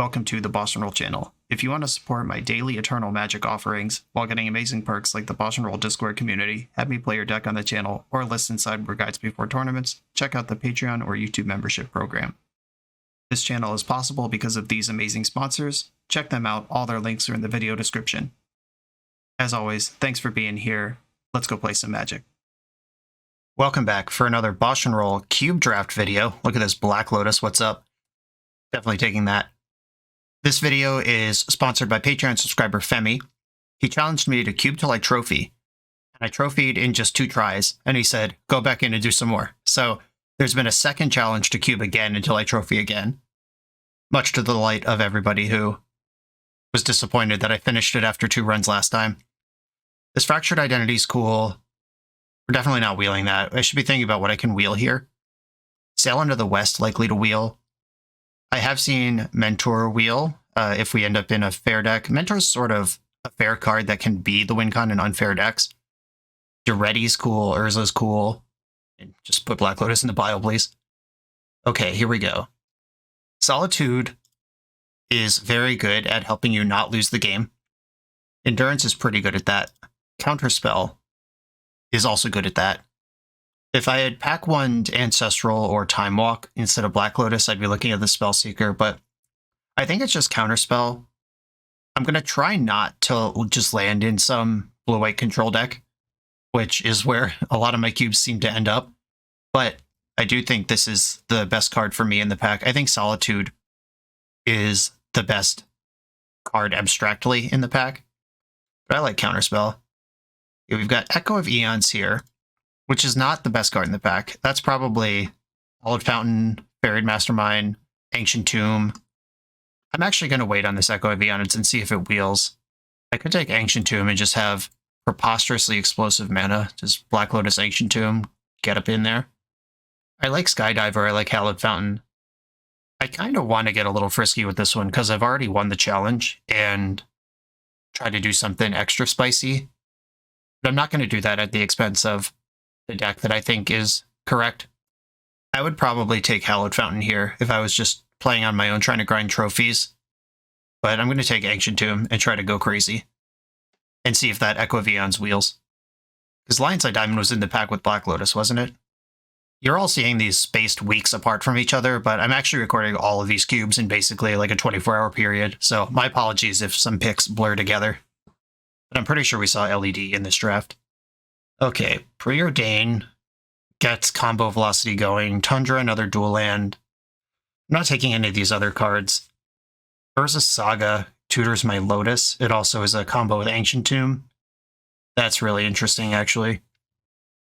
Welcome to the BoshNRoll channel. If you want to support my daily Eternal Magic offerings while getting amazing perks like the BoshNRoll Discord community, have me play your deck on the channel, or listen sideboard guides before tournaments, check out the Patreon or YouTube membership program. This channel is possible because of these amazing sponsors. Check them out, all their links are in the video description. As always, thanks for being here. Let's go play some Magic. Welcome back for another BoshNRoll Cube Draft video. Look at this Black Lotus, what's up? Definitely taking that. This video is sponsored by Patreon subscriber Femi. He challenged me to cube till I trophy, and I trophied in just 2 tries, and he said, go back in and do some more. So there's been a second challenge to cube again until I trophy again, much to the delight of everybody who was disappointed that I finished it after 2 runs last time. This Fractured Identity is cool. We're definitely not wheeling that. I should be thinking about what I can wheel here. Sail into the West, likely to wheel. I have seen Mentor wheel if we end up in a fair deck. Mentor is sort of a fair card that can be the win con in unfair decks. Duretti's cool, Urza's cool. And just put Black Lotus in the pile, please. Okay, here we go. Solitude is very good at helping you not lose the game. Endurance is pretty good at that. Counterspell is also good at that. If I had Pack 1 Ancestral or Time Walk instead of Black Lotus, I'd be looking at the Spellseeker, but I think it's just Counterspell. I'm going to try not to just land in some blue-white control deck, which is where a lot of my cubes seem to end up, but I do think this is the best card for me in the pack. I think Solitude is the best card abstractly in the pack, but I like Counterspell. Okay, we've got Echo of Eons here, which is not the best card in the pack. That's probably Hallowed Fountain, Buried Mastermind, Ancient Tomb. I'm actually going to wait on this Echo of Eons and see if it wheels. I could take Ancient Tomb and just have preposterously explosive mana. Just Black Lotus, Ancient Tomb, get up in there. I like Skydiver, I like Hallowed Fountain. I kind of want to get a little frisky with this one because I've already won the challenge and try to do something extra spicy. But I'm not going to do that at the expense of the deck that I think is correct. I would probably take Hallowed Fountain here if I was just playing on my own trying to grind trophies. But I'm going to take Ancient Tomb and try to go crazy and see if that Echo of Eons wheels. Because Lion's Eye Diamond was in the pack with Black Lotus, wasn't it? You're all seeing these spaced weeks apart from each other, but I'm actually recording all of these cubes in basically like a 24-hour period, so my apologies if some picks blur together. But I'm pretty sure we saw LED in this draft. Okay, Preordain gets combo velocity going. Tundra, another dual land. I'm not taking any of these other cards. Urza's Saga tutors my Lotus. It also is a combo with Ancient Tomb. That's really interesting, actually.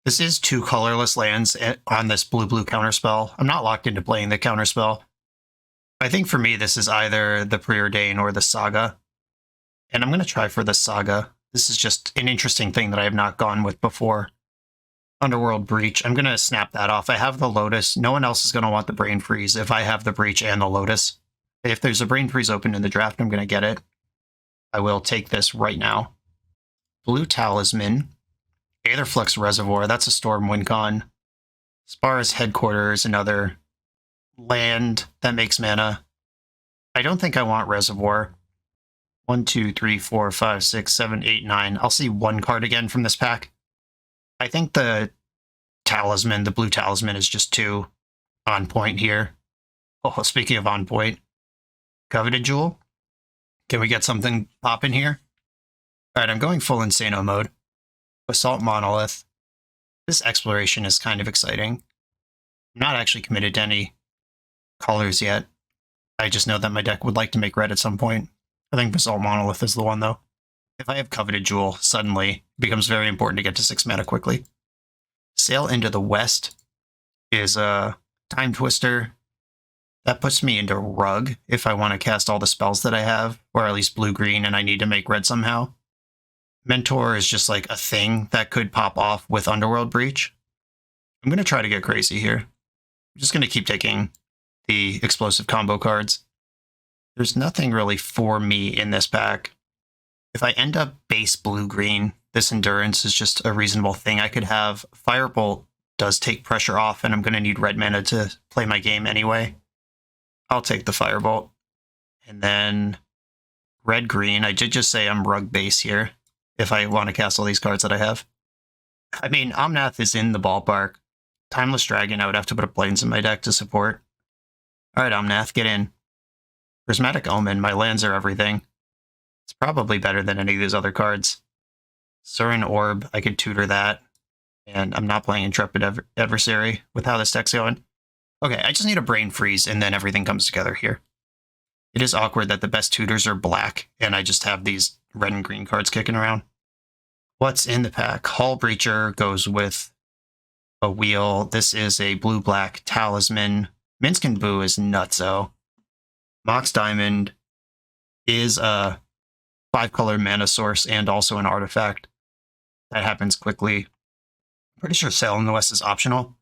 This is 2 colorless lands on this blue-blue counterspell. I'm not locked into playing the counterspell. I think for me, this is either the Preordain or the Saga. And I'm going to try for the Saga. This is just an interesting thing that I have not gone with before. Underworld Breach. I'm going to snap that off. I have the Lotus. No one else is going to want the Brain Freeze if I have the Breach and the Lotus. If there's a Brain Freeze open in the draft, I'm going to get it. I will take this right now. Blue Talisman. Aetherflux Reservoir. That's a Storm win con. Spara's Headquarters. Another land that makes mana. I don't think I want Reservoir. 1, 2, 3, 4, 5, 6, 7, 8, 9. I'll see 1 card again from this pack. I think the Talisman, the blue Talisman, is just too on point here. Oh, speaking of on point, Coveted Jewel. Can we get something popping here? All right, I'm going full Insano mode. Assault Monolith. This exploration is kind of exciting. I'm not actually committed to any colors yet. I just know that my deck would like to make red at some point. I think Basalt Monolith is the one, though. If I have Coveted Jewel, suddenly it becomes very important to get to 6 mana quickly. Sail into the West is a Time Twister. That puts me into Rug if I want to cast all the spells that I have, or at least blue-green, and I need to make red somehow. Mentor is just like a thing that could pop off with Underworld Breach. I'm going to try to get crazy here. I'm just going to keep taking the explosive combo cards. There's nothing really for me in this pack. If I end up base blue-green, this Endurance is just a reasonable thing I could have. Firebolt does take pressure off, and I'm going to need red mana to play my game anyway. I'll take the Firebolt. And then red-green. I did just say I'm rug base here if I want to cast all these cards that I have. I mean, Omnath is in the ballpark. Timeless Dragon, I would have to put a Plains in my deck to support. Alright, Omnath, get in. Prismatic Omen, my lands are everything. It's probably better than any of these other cards. Surin Orb, I could tutor that. And I'm not playing Intrepid Adversary with how this deck's going. Okay, I just need a brain freeze, and then everything comes together here. It is awkward that the best tutors are black, and I just have these red and green cards kicking around. What's in the pack? Hull Breacher goes with a wheel. This is a blue-black Talisman. Minsk and Boo is nutso. Mox Diamond is a 5-color mana source and also an artifact. That happens quickly. Pretty sure Sail in the West is optional.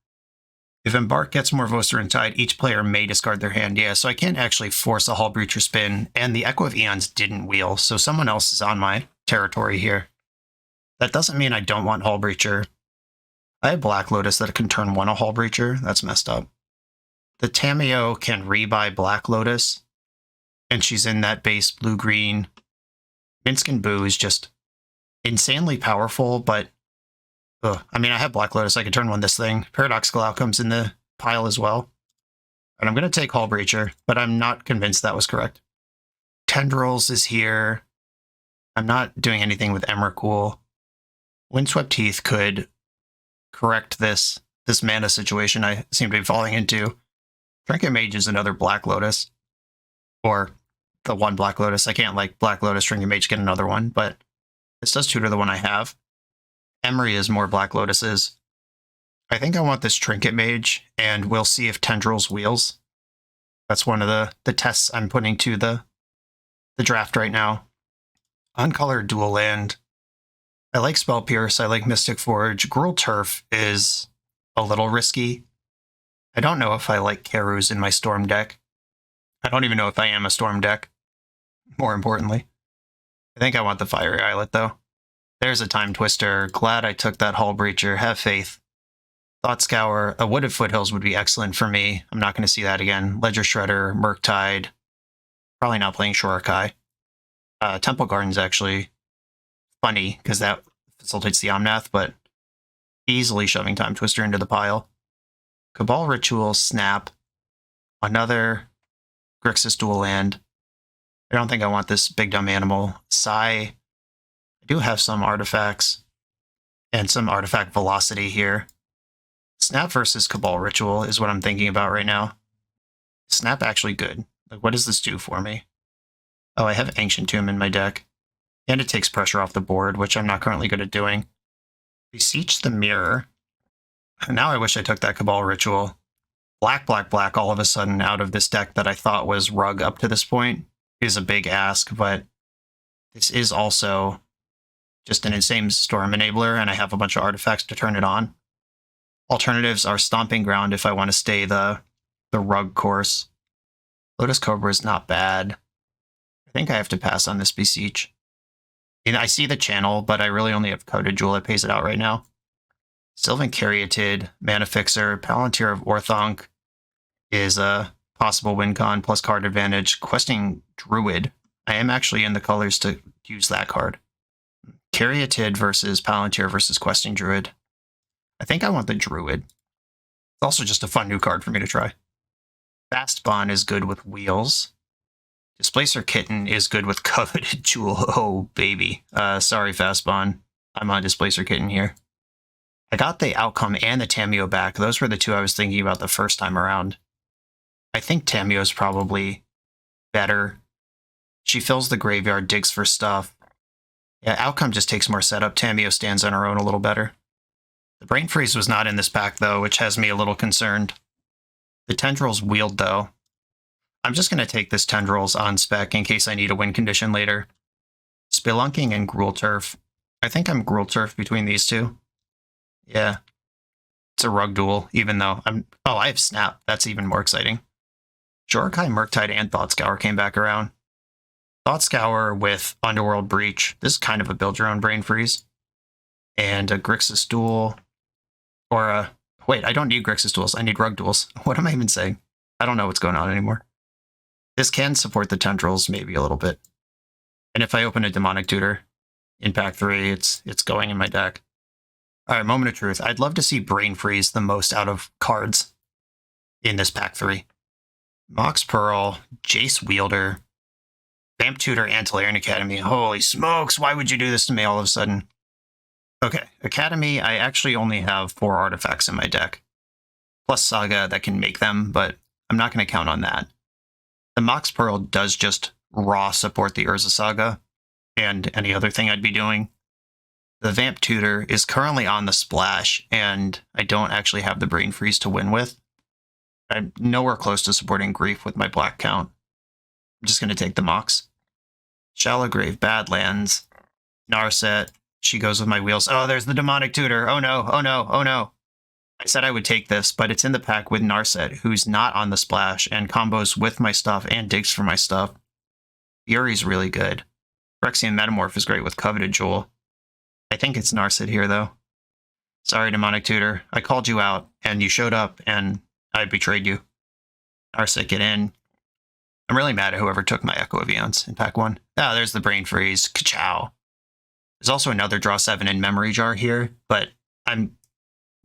If Embark gets more Voster and Tide, each player may discard their hand. Yeah, so I can't actually force a Hull Breacher spin, and the Echo of Eons didn't wheel, so someone else is on my territory here. That doesn't mean I don't want Hull Breacher. I have Black Lotus that can turn 1 a Hull Breacher. That's messed up. The Tamiyo can rebuy Black Lotus, and she's in that base blue-green. Minsk and Boo is just insanely powerful, but I mean, I have Black Lotus. I could turn 1 this thing. Paradoxical Outcomes in the pile as well. And I'm going to take Hull Breacher, but I'm not convinced that was correct. Tendrils is here. I'm not doing anything with Emrakul. Windswept Heath could correct this mana situation I seem to be falling into. Trinket Mage is another Black Lotus. Or the 1 Black Lotus. I can't like Black Lotus, Trinket Mage, get another one, but this does tutor the one I have. Emery is more Black Lotuses. I think I want this Trinket Mage, and we'll see if Tendrils wheels. That's one of the tests I'm putting to the draft right now. Uncolored Dual Land. I like Spell Pierce, I like Mystic Forge. Gruul Turf is a little risky. I don't know if I like Karus in my Storm deck. I don't even know if I am a Storm deck, more importantly. I think I want the Fiery Islet, though. There's a Time Twister. Glad I took that Hull Breacher. Have faith. Thought Scour. A Wooded Foothills would be excellent for me. I'm not going to see that again. Ledger Shredder. Murktide. Probably not playing Shorakai. Temple Garden's actually funny, because that facilitates the Omnath, but easily shoving Time Twister into the pile. Cabal Ritual. Snap. Another Grixis Dual Land. I don't think I want this big dumb animal. Sai. I do have some artifacts and some artifact velocity here. Snap versus Cabal Ritual is what I'm thinking about right now. Snap actually good. Like, what does this do for me? Oh, I have Ancient Tomb in my deck. And it takes pressure off the board, which I'm not currently good at doing. Beseech the Mirror. Now I wish I took that Cabal Ritual. Black, black, black all of a sudden out of this deck that I thought was rug up to this point is a big ask, but this is also just an insane Storm Enabler, and I have a bunch of artifacts to turn it on. Alternatives are Stomping Ground if I want to stay the rug course. Lotus Cobra is not bad. I think I have to pass on this Beseech. And I see the channel, but I really only have Coded Jewel that pays it out right now. Sylvan Caryatid, Mana Fixer, Palantir of Orthonk is a possible win con plus card advantage. Questing Druid. I am actually in the colors to use that card. Caryatid versus Palantir versus Questing Druid. I think I want the Druid. It's also just a fun new card for me to try. Fastbond is good with wheels. Displacer Kitten is good with Coveted Jewel. Oh, baby. Sorry, Fastbond. I'm on Displacer Kitten here. I got the Outcome and the Tamiyo back. Those were the two I was thinking about the first time around. I think Tamiyo's probably better. She fills the graveyard, digs for stuff. Yeah, Outcome just takes more setup. Tamiyo stands on her own a little better. The Brain Freeze was not in this pack, though, which has me a little concerned. The Tendrils wheeled, though. I'm just going to take this Tendrils on spec in case I need a win condition later. Spelunking and Gruul Turf. I think I'm Gruul Turf between these two. Yeah. It's a rug duel, even though I'm... Oh, I have Snap. That's even more exciting. Shorakai, Murktide, and Thought Scour came back around. Thought Scour with Underworld Breach. This is kind of a build your own Brain Freeze. And a Grixis Duel. Or a... Wait, I don't need Grixis Duels. I need Rug Duels. What am I even saying? I don't know what's going on anymore. This can support the tendrils maybe a little bit. And if I open a Demonic Tutor in pack 3, it's going in my deck. All right, moment of truth. I'd love to see Brain Freeze the most out of cards in this pack 3. Mox Pearl, Jace Wielder, Vamp Tutor, Antilarian Academy. Holy smokes, why would you do this to me all of a sudden? Okay, Academy, I actually only have 4 artifacts in my deck. Plus Saga that can make them, but I'm not going to count on that. The Mox Pearl does just raw support the Urza Saga and any other thing I'd be doing. The Vamp Tutor is currently on the splash, and I don't actually have the Brain Freeze to win with. I'm nowhere close to supporting Grief with my black count. I'm just going to take the Mox. Shallow Grave, Badlands, Narset. She goes with my wheels. Oh, there's the Demonic Tutor. Oh no, oh no, oh no. I said I would take this, but it's in the pack with Narset, who's not on the splash, and combos with my stuff and digs for my stuff. Fury's really good. Phyrexian Metamorph is great with Coveted Jewel. I think it's Narset here, though. Sorry, Demonic Tutor. I called you out, and you showed up, and I betrayed you. Narset, get in. I'm really mad at whoever took my Echo of Eons in pack 1. Ah, there's the Brain Freeze. Ka-chow. There's also another Draw 7 in Memory Jar here, but I'm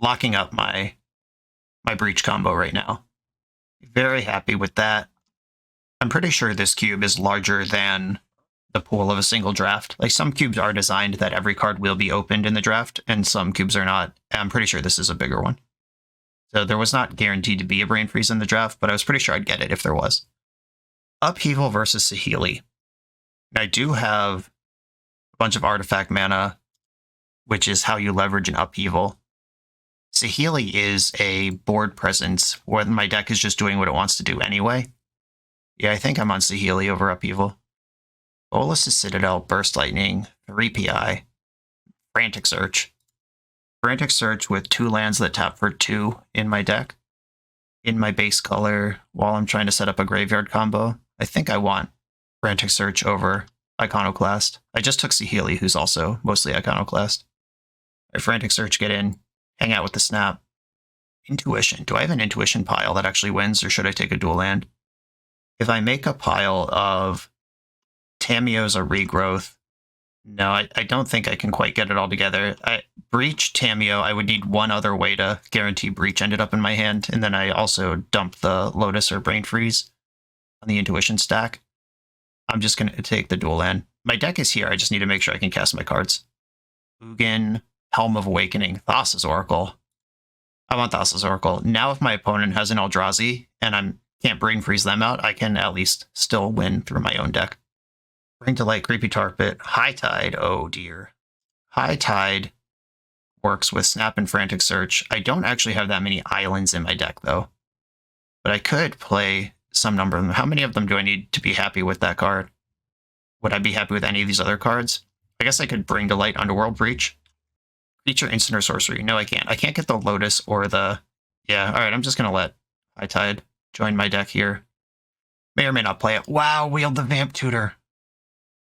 locking up my Breach combo right now. Very happy with that. I'm pretty sure this cube is larger than the pool of a single draft. Like, some cubes are designed that every card will be opened in the draft, and some cubes are not. I'm pretty sure this is a bigger one. So there was not guaranteed to be a Brain Freeze in the draft, but I was pretty sure I'd get it if there was. Upheaval versus Saheeli. I do have a bunch of artifact mana, which is how you leverage an Upheaval. Saheeli is a board presence where my deck is just doing what it wants to do anyway. Yeah, I think I'm on Saheeli over Upheaval. Bolas' Citadel, Burst Lightning, 3 PI, Frantic Search. Frantic Search with 2 lands that tap for 2 in my deck. In my base color, while I'm trying to set up a graveyard combo, I think I want Frantic Search over Iconoclast. I just took Saheeli, who's also mostly Iconoclast. Frantic Search, get in. Hang out with the snap. Intuition. Do I have an Intuition pile that actually wins, or should I take a dual land? If I make a pile of Tamiyo's a regrowth, no, I don't think I can quite get it all together. Breach Tamiyo, I would need one other way to guarantee Breach ended up in my hand, and then I also dump the Lotus or Brain Freeze on the Intuition stack. I'm just going to take the dual land. My deck is here, I just need to make sure I can cast my cards. Ugin, Helm of Awakening, Thassa's Oracle. I want Thassa's Oracle. Now if my opponent has an Eldrazi, and I can't Brain Freeze them out, I can at least still win through my own deck. Bring to Light, Creepy Tar Pit, High Tide, oh dear. High Tide works with Snap and Frantic Search. I don't actually have that many islands in my deck, though. But I could play some number of them. How many of them do I need to be happy with that card? Would I be happy with any of these other cards? I guess I could Bring to Light, Underworld Breach. Creature, instant, or sorcery. No, I can't. I can't get the Lotus or the... Yeah, alright, I'm just going to let High Tide join my deck here. May or may not play it. Wow, wield the Vamp Tutor.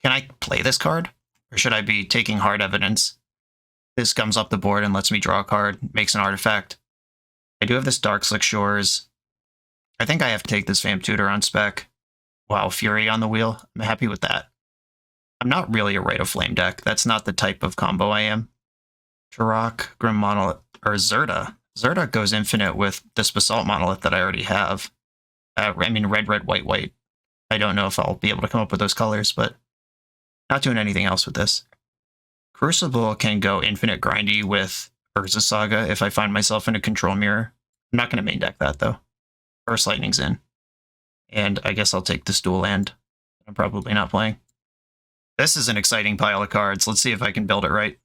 Can I play this card? Or should I be taking Hard Evidence? This comes up the board and lets me draw a card, makes an artifact. I do have this Dark Slick Shores. I think I have to take this Vamp Tutor on spec. Wow, Fury on the wheel. I'm happy with that. I'm not really a Rite of Flame deck. That's not the type of combo I am. Turok, Grim Monolith, or Zerta. Zerta goes infinite with this Basalt Monolith that I already have. I mean, red, red, white, white. I don't know if I'll be able to come up with those colors, but not doing anything else with this. Crucible can go infinite grindy with Urza Saga if I find myself in a control mirror. I'm not going to main deck that, though. Burst Lightning's in. And I guess I'll take this dual land. I'm probably not playing. This is an exciting pile of cards. Let's see if I can build it right.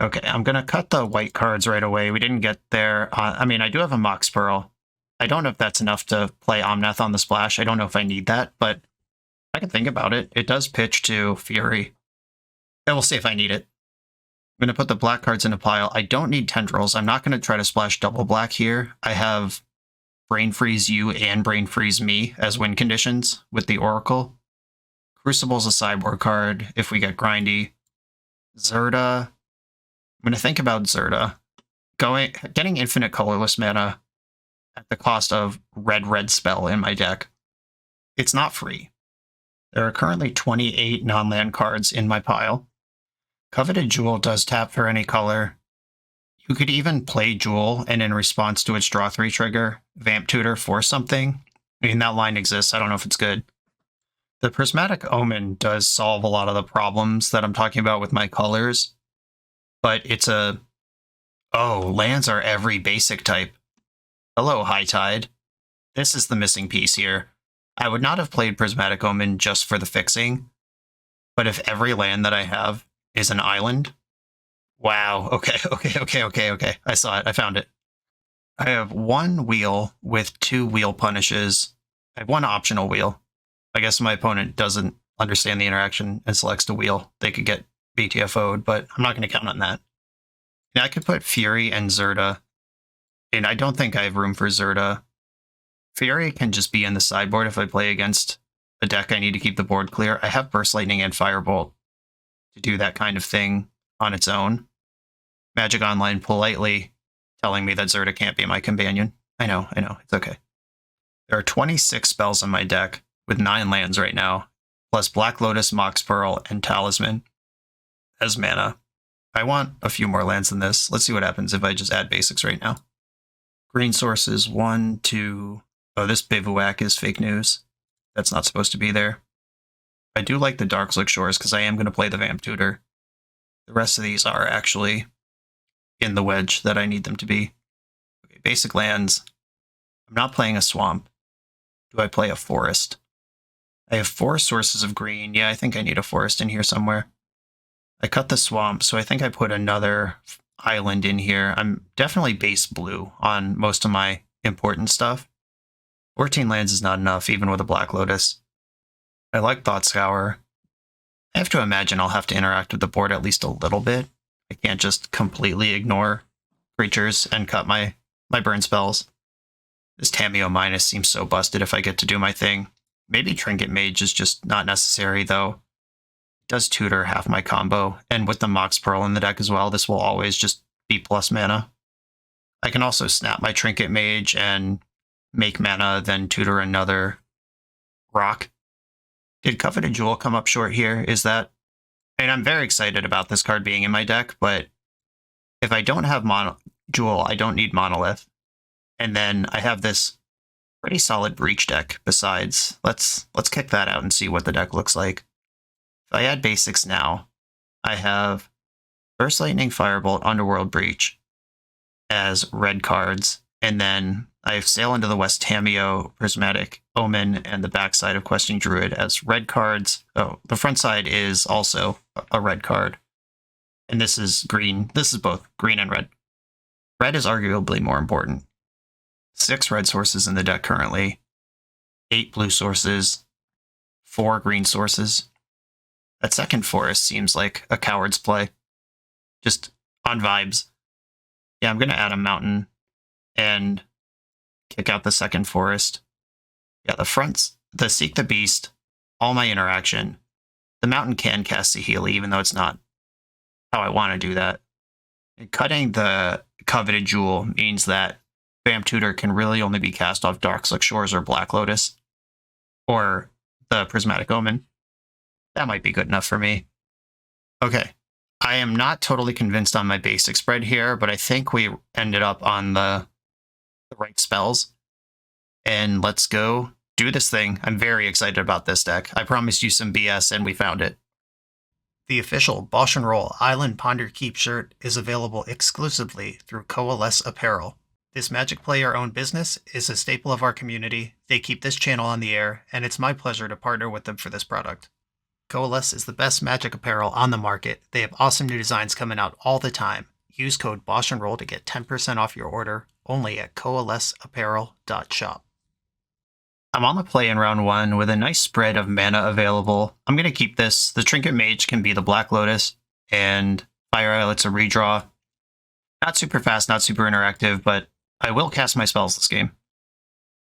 Okay, I'm going to cut the white cards right away. We didn't get there. I mean, I do have a Mox Pearl. I don't know if that's enough to play Omnath on the splash. I don't know if I need that, but I can think about it. It does pitch to Fury. And we'll see if I need it. I'm going to put the black cards in a pile. I don't need Tendrils. I'm not going to try to splash double black here. I have Brain Freeze you and Brain Freeze me as win conditions with the Oracle. Crucible's a sideboard card if we get grindy. Zerta. I'm going to think about Zerta. Getting infinite colorless mana at the cost of red spell in my deck. it's not free. There are currently 28 non-land cards in my pile. Coveted Jewel does tap for any color. You could even play Jewel, and in response to its draw 3 trigger, Vamp Tutor for something. I mean, that line exists. I don't know if it's good. The Prismatic Omen does solve a lot of the problems that I'm talking about with my colors, but it's a... Oh, lands are every basic type. Hello, High Tide. This is the missing piece here. I would not have played Prismatic Omen just for the fixing, but if every land that I have is an island... Wow, okay. I saw it, I found it. I have one wheel with 2 wheel punishes. I have 1 optional wheel. I guess my opponent doesn't understand the interaction and selects the wheel. They could get BTFO'd, but I'm not going to count on that. Now I could put Fury and Zerta, and I don't think I have room for Zerta. Fury can just be in the sideboard if I play against a deck I need to keep the board clear. I have Burst Lightning and Firebolt to do that kind of thing on its own. Magic Online politely telling me that Zerta can't be my companion. I know, it's okay. There are 26 spells in my deck, with 9 lands right now, plus Black Lotus, Mox Pearl, and Talisman as mana. I want a few more lands than this. Let's see what happens if I just add basics right now. Green sources, 1, 2... Oh, this Bivouac is fake news. That's not supposed to be there. I do like the Darkslick Shores because I am going to play the Vamp Tutor. The rest of these are actually in the wedge that I need them to be. Okay, basic lands. I'm not playing a swamp. Do I play a forest? I have 4 sources of green. Yeah, I think I need a forest in here somewhere. I cut the swamp, so I think I put another island in here. I'm definitely base blue on most of my important stuff. 14 lands is not enough, even with a Black Lotus. I like Thought Scour. I have to imagine I'll have to interact with the board at least a little bit. I can't just completely ignore creatures and cut my burn spells. This Tamiyo Minus seems so busted if I get to do my thing. Maybe Trinket Mage is just not necessary, though. It does tutor half my combo, and with the Mox Pearl in the deck as well, this will always just be plus mana. I can also snap my Trinket Mage and make mana, then tutor another rock. Did Coveted Jewel come up short here? Is that... And I'm very excited about this card being in my deck, but if I don't have Jewel, I don't need Monolith. And then I have this pretty solid Breach deck besides. Let's kick that out and see what the deck looks like. If I add basics now, I have Burst Lightning, Firebolt, Underworld Breach as red cards, and then I have Sail into the West, Tamiyo, Prismatic Omen, and the backside of Questing Druid as red cards. Oh, the front side is also a red card. And this is green. This is both green and red. Red is arguably more important. 6 red sources in the deck currently. 8 blue sources. 4 green sources. That second forest seems like a coward's play. Just on vibes. Yeah, I'm going to add a mountain and kick out the second forest. Yeah, the Seek the Beast, all my interaction. The mountain can cast Saheeli, even though it's not how I want to do that. And cutting the Coveted Jewel means that Vamp Tutor can really only be cast off Darkslick Shores or Black Lotus, or the Prismatic Omen. That might be good enough for me. Okay, I am not totally convinced on my basic spread here, but I think we ended up on the right spells. And let's go do this thing. I'm very excited about this deck. I promised you some BS, and we found it. The official BoshNRoll Island Ponder Keep shirt is available exclusively through Coalesce Apparel. This Magic player-owned business is a staple of our community. They keep this channel on the air, and it's my pleasure to partner with them for this product. Coalesce is the best Magic apparel on the market. They have awesome new designs coming out all the time. Use code BoshNRoll to get 10% off your order, only at coalesceapparel.shop. I'm on the play in round 1 with a nice spread of mana available. I'm going to keep this. The Trinket Mage can be the Black Lotus, and Fire Islet's a redraw. Not super fast, not super interactive, but I will cast my spells this game.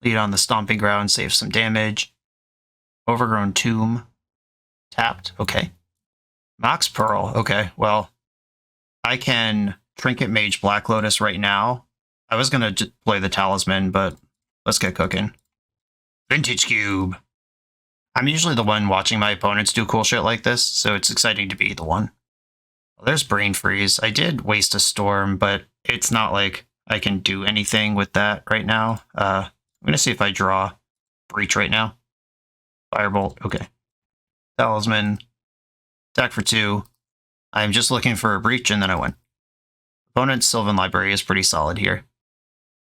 Lead on the Stomping Ground, save some damage. Overgrown Tomb. Tapped, okay. Mox Pearl, okay, well, I can Trinket Mage Black Lotus right now. I was going to play the Talisman, but let's get cooking. Vintage Cube. I'm usually the one watching my opponents do cool shit like this, so it's exciting to be the one. Well, there's Brain Freeze. I did waste a Storm, but it's not like I can do anything with that right now. I'm going to see if I draw Breach right now. Firebolt, okay. Talisman, attack for 2. I'm just looking for a Breach, and then I win. Opponent's Sylvan Library is pretty solid here.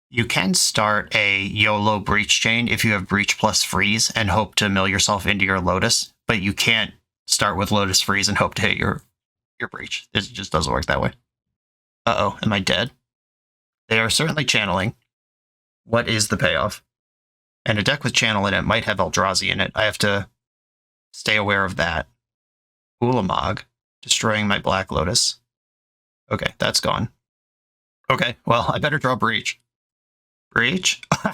You can start a YOLO Breach chain if you have Breach plus Freeze and hope to mill yourself into your Lotus, but you can't start with Lotus Freeze and hope to hit your Breach. It just doesn't work that way. Uh-oh, am I dead? They are certainly channeling. What is the payoff? And a deck with channel in it might have Eldrazi in it. I have to stay aware of that. Ulamog, destroying my Black Lotus. Okay, that's gone. Okay, well, I better draw Breach. Breach? Call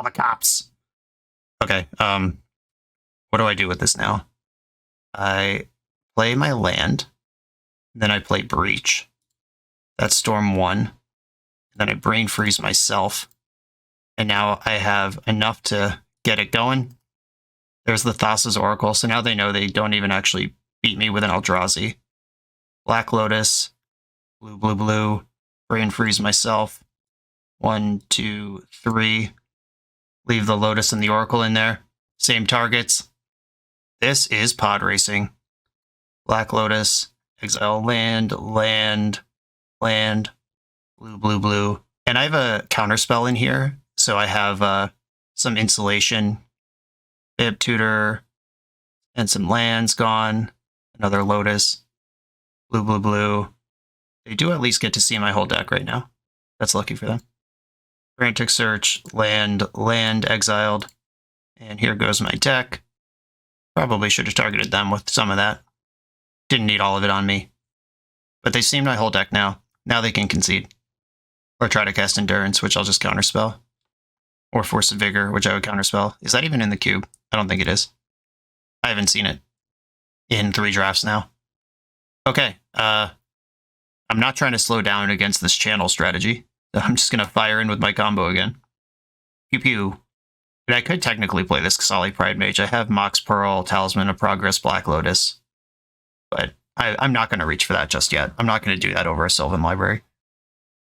the cops. Okay, what do I do with this now? I play my land, then I play Breach. That's Storm 1. Then I Brain Freeze myself. And now I have enough to get it going. There's the Thassa's Oracle, so now they know they don't even actually beat me with an Eldrazi. Black Lotus, blue, blue, blue, Brain Freeze myself. 1, 2, 3. Leave the Lotus and the Oracle in there. Same targets. This is pod racing. Black Lotus, exile land, land, land, blue, blue, blue. And I have a counterspell in here, so I have some insulation, Bib Tutor, and some lands gone. Another Lotus, blue, blue, blue. They do at least get to see my whole deck right now. That's lucky for them. Frantic Search, land, land, exiled. And here goes my deck. Probably should have targeted them with some of that. Didn't need all of it on me. But they see my whole deck now. Now they can concede. Or try to cast Endurance, which I'll just counterspell. Or Force of Vigor, which I would counterspell. Is that even in the cube? I don't think it is. I haven't seen it in 3 drafts now. Okay, I'm not trying to slow down against this channel strategy. I'm just going to fire in with my combo again. Pew pew. But I could technically play this Kasali Pride Mage. I have Mox Pearl, Talisman of Progress, Black Lotus. But I'm not going to reach for that just yet. I'm not going to do that over a Sylvan Library.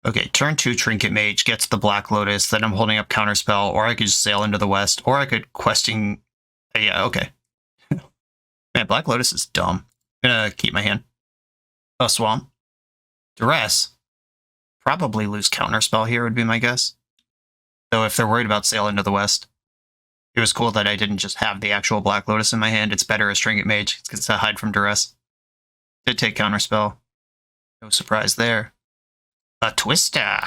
Okay, turn 2 Trinket Mage gets the Black Lotus, then I'm holding up Counterspell, or I could just sail into the west, or I could questing... Yeah, okay. Man, Black Lotus is dumb. I'm going to keep my hand. Oh, Swamp. Duress. Probably lose Counterspell here would be my guess. Though if they're worried about sail into the west, it was cool that I didn't just have the actual Black Lotus in my hand. It's better as Trinket Mage. It's to hide from Duress. Did take Counterspell. No surprise there. A Twister.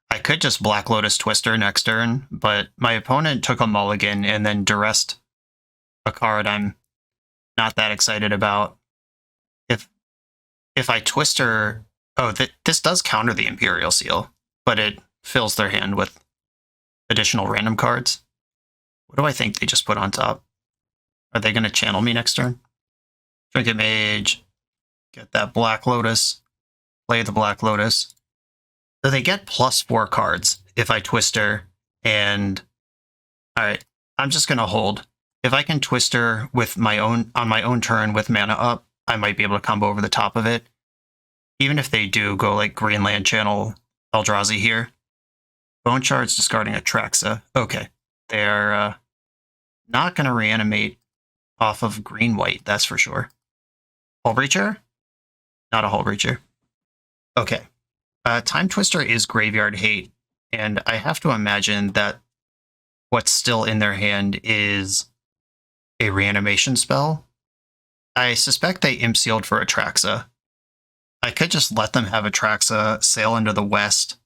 I could just Black Lotus Twister next turn, but my opponent took a mulligan and then duressed a card I'm not that excited about. If I Twister... Oh, this does counter the Imperial Seal, but it fills their hand with additional random cards. What do I think they just put on top? Are they going to channel me next turn? Trinket Mage. Get that Black Lotus. Play the Black Lotus. So they get +4 cards if I Twister, and... Alright, I'm just going to hold. If I can Twister with on my own turn with mana up, I might be able to combo over the top of it. Even if they do go like Greenland Channel Eldrazi here. Bone Shard's discarding Atraxa. Okay. They're not going to reanimate off of green-white, that's for sure. Hull Breacher? Not a Hull Breacher. Okay. Time Twister is Graveyard Hate, and I have to imagine that what's still in their hand is a reanimation spell. I suspect they Imp Sealed for Atraxa. I could just let them have Atraxa sail into the west.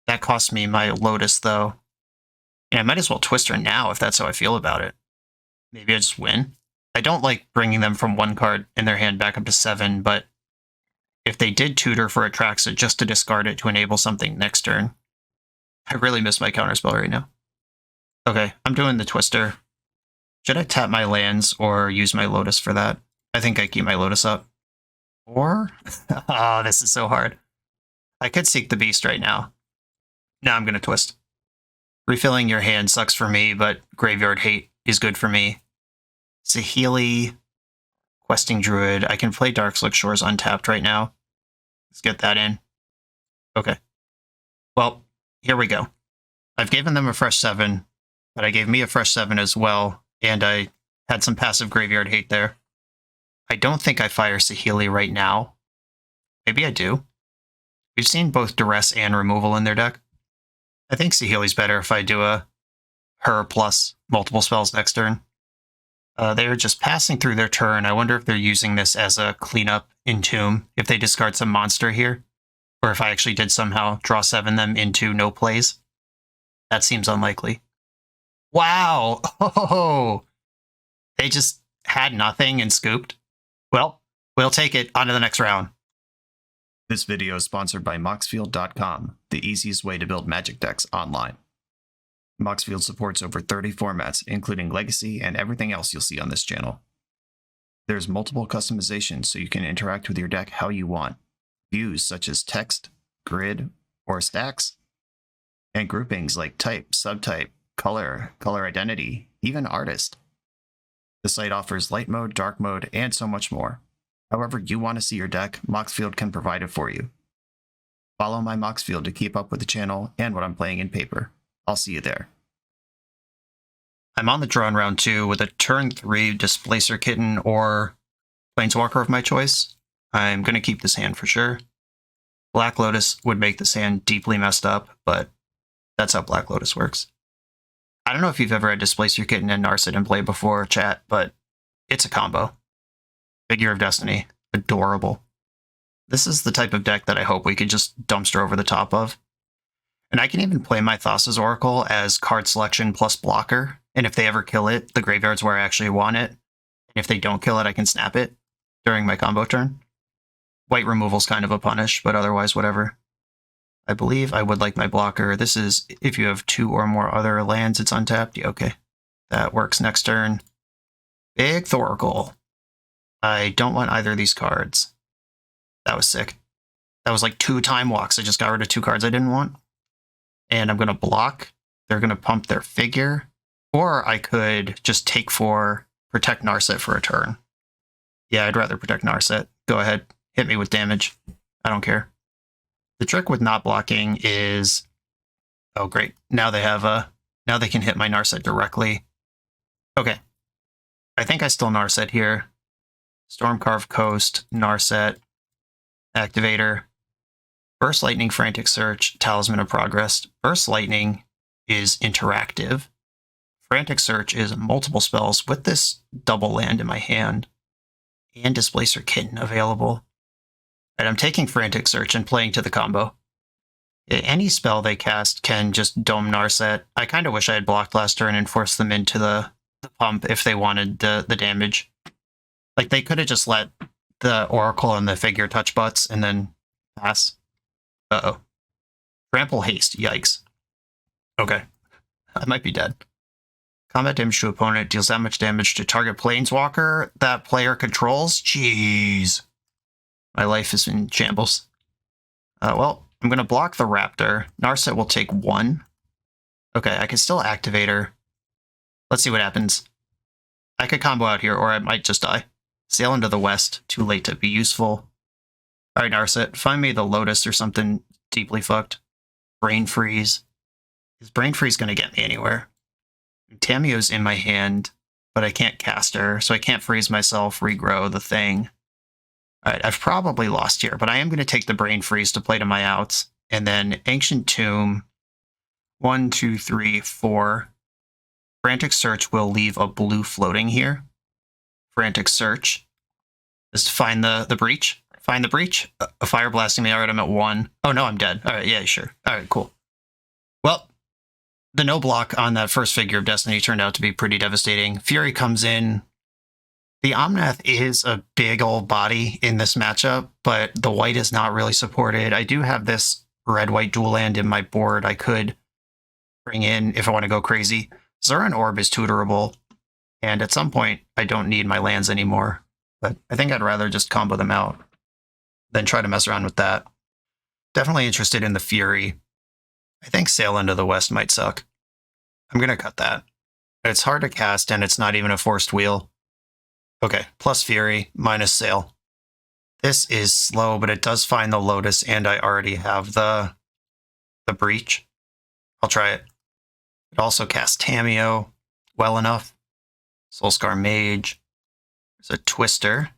That costs me my Lotus, though. Yeah, I might as well Twister now if that's how I feel about it. Maybe I just win. I don't like bringing them from 1 card in their hand back up to 7, but if they did tutor for Atraxa just to discard it to enable something next turn, I really miss my counterspell right now. Okay, I'm doing the Twister. Should I tap my lands or use my Lotus for that? I think I keep my Lotus up. Or... oh, this is so hard. I could Seek the Beast right now. No, I'm going to Twist. Refilling your hand sucks for me, but Graveyard Hate is good for me. Saheeli, Questing Druid. I can play Darkslick Shores untapped right now. Let's get that in. Okay. Well, here we go. I've given them a fresh 7, but I gave me a fresh 7 as well, and I had some passive Graveyard Hate there. I don't think I fire Saheeli right now. Maybe I do. We've seen both Duress and Removal in their deck. I think Saheeli's better if I do a her plus multiple spells next turn. They're just passing through their turn. I wonder if they're using this as a cleanup Entomb, if they discard some monster here, or if I actually did somehow draw 7 them into no plays. That seems unlikely. Wow! Oh! They just had nothing and scooped. Well, we'll take it. On to the next round. This video is sponsored by Moxfield.com, the easiest way to build Magic decks online. Moxfield supports over 30 formats, including Legacy and everything else you'll see on this channel. There's multiple customizations so you can interact with your deck how you want. Views such as text, grid, or stacks. And groupings like type, subtype, color, color identity, even artist. The site offers light mode, dark mode, and so much more. However you want to see your deck, Moxfield can provide it for you. Follow my Moxfield to keep up with the channel and what I'm playing in paper. I'll see you there. I'm on the draw in round 2 with a turn 3 Displacer Kitten or Planeswalker of my choice. I'm going to keep this hand for sure. Black Lotus would make this hand deeply messed up, but that's how Black Lotus works. I don't know if you've ever had Displacer Kitten and Narset in play before, chat, but it's a combo. Figure of Destiny. Adorable. This is the type of deck that I hope we could just dumpster over the top of. And I can even play my Thassa's Oracle as card selection plus blocker, and if they ever kill it, the graveyard's where I actually want it. And if they don't kill it, I can snap it during my combo turn. White removal's kind of a punish, but otherwise whatever. I believe I would like my blocker. This is if you have 2 or more other lands, it's untapped. Yeah, okay. That works next turn. Big Thoracle. I don't want either of these cards. That was sick. That was like 2 time walks. I just got rid of 2 cards I didn't want. And I'm going to block. They're going to pump their figure. Or I could just take 4, protect Narset for a turn. Yeah, I'd rather protect Narset. Go ahead. Hit me with damage. I don't care. The trick with not blocking is... Oh, great. Now they have a... Now they can hit my Narset directly. Okay. I think I still Narset here. Stormcarved Coast, Narset, Activator, Burst Lightning, Frantic Search, Talisman of Progress. Burst Lightning is interactive. Frantic Search is multiple spells with this double land in my hand. And Displacer Kitten available. And I'm taking Frantic Search and playing to the combo. Any spell they cast can just dome Narset. I kind of wish I had blocked last turn and forced them into the pump if they wanted the damage. Like, they could have just let the Oracle and the figure touch butts and then pass. Uh-oh. Trample Haste. Yikes. Okay. I might be dead. Combat damage to opponent deals that much damage to target Planeswalker that player controls? Jeez. My life is in shambles. Well, I'm going to block the Raptor. Narset will take 1. Okay, I can still activate her. Let's see what happens. I could combo out here, or I might just die. Sail into the west. Too late to be useful. Alright, Narset, find me the Lotus or something deeply fucked. Brain Freeze. Is Brain Freeze going to get me anywhere? Tamiyo's in my hand, but I can't cast her, so I can't freeze myself, regrow the thing. Alright, I've probably lost here, but I am going to take the Brain Freeze to play to my outs. And then Ancient Tomb. 1, 2, 3, 4. Frantic Search will leave a blue floating here. Frantic Search. Just find the breach. Find the breach. A fire blasting me. Alright, I'm at 1. Oh no, I'm dead. Alright, yeah, sure. Alright, cool. Well, the no block on that first Figure of Destiny turned out to be pretty devastating. Fury comes in. The Omnath is a big old body in this matchup, but the white is not really supported. I do have this red-white dual land in my board I could bring in if I want to go crazy. Zuran Orb is tutorable, and at some point I don't need my lands anymore, but I think I'd rather just combo them out than try to mess around with that. Definitely interested in the Fury. I think Sail into the West might suck. I'm going to cut that. It's hard to cast, and it's not even a forced wheel. Okay, plus Fury, minus Sail. This is slow, but it does find the Lotus, and I already have the Breach. I'll try it. It also casts Tamiyo well enough. Soulscar Mage. There's a Twister.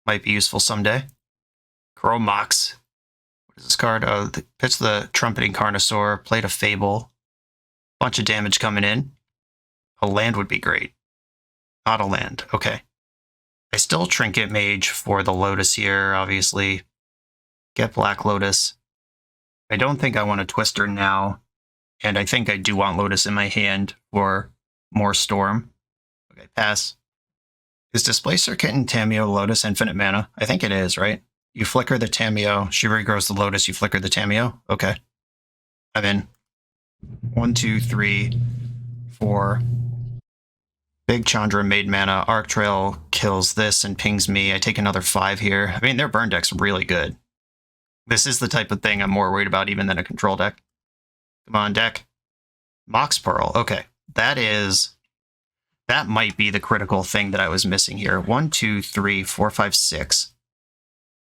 Might be useful someday. Chromox. What is this card? Oh, it's the Trumpeting Carnosaur. Played a Fable. Bunch of damage coming in. A land would be great. Not a land. Okay. I still Trinket Mage for the Lotus here, obviously. Get Black Lotus. I don't think I want a Twister now. And I think I do want Lotus in my hand for more Storm. Okay, pass. Is Displacer Kitten Tamiyo Lotus infinite mana? I think it is, right? You flicker the Tamiyo, she regrows the Lotus, you flicker the Tamiyo? Okay. I'm in. 1, 2, 3, 4. Big Chandra made mana. Arc Trail kills this and pings me. I take another 5 here. I mean, their burn deck's really good. This is the type of thing I'm more worried about even than a control deck. Come on, deck. Mox Pearl. Okay. That might be the critical thing that I was missing here. 1, 2, 3, 4, 5, 6.